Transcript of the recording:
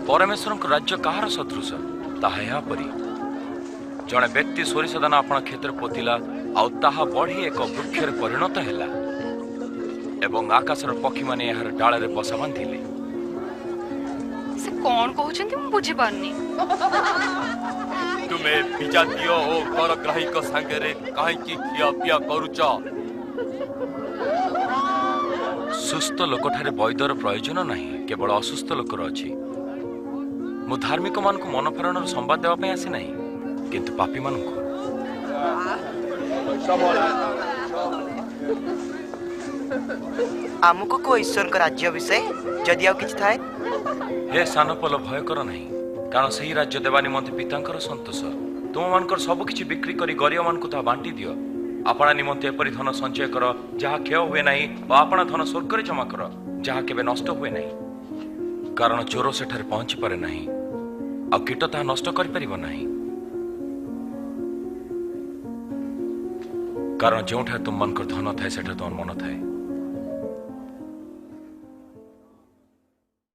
परमेश्वर राज्य कहार सदृश ताहा परी जड़े व्यक्ति सोरिष दाना आपण क्षेत्र पोतिला आउ ताहा बढ़ी एक वृक्ष परिणत हैला एवं आकाशर पक्षी माने यार डाल रे बसा बांधिले। से कौन कहउछन्ती मु बुझी पारनी। तुमे विजातीय ओ करग्राही को संगे काहे की खिया पिया करूच। सुस्थ लोकठारे वैद्यर प्रयोजन नहीं केवल असुस्थ लोकर अछि। मु धार्मिक मान को मन फेरण संवाद देवाई आसी ना किंतु पापी मान को आमको को ईश्वर का राज्य विषय जदि आउ किछ थाए हे सानपल भय कर नहीं कारण सही राज्य देवा निमंते पितांकर संतोष तुम मानकर सब किछि बिक्री करी गरीब मान को ता बांटी दियो। आपणा निमंते एपरि धन संचय कर जहा क्षय हुए नहीं और आपणा धन स्वर्ग रे जमा कर जहा केबे नष्ट हुए नहीं कारण चोर सेठारे पहुंची पारे नहीं आ कीट ता नष्ट करि परिबो नहीं कारण जोठा तुम मनकर धन थाए सेठा तुम मन थाए।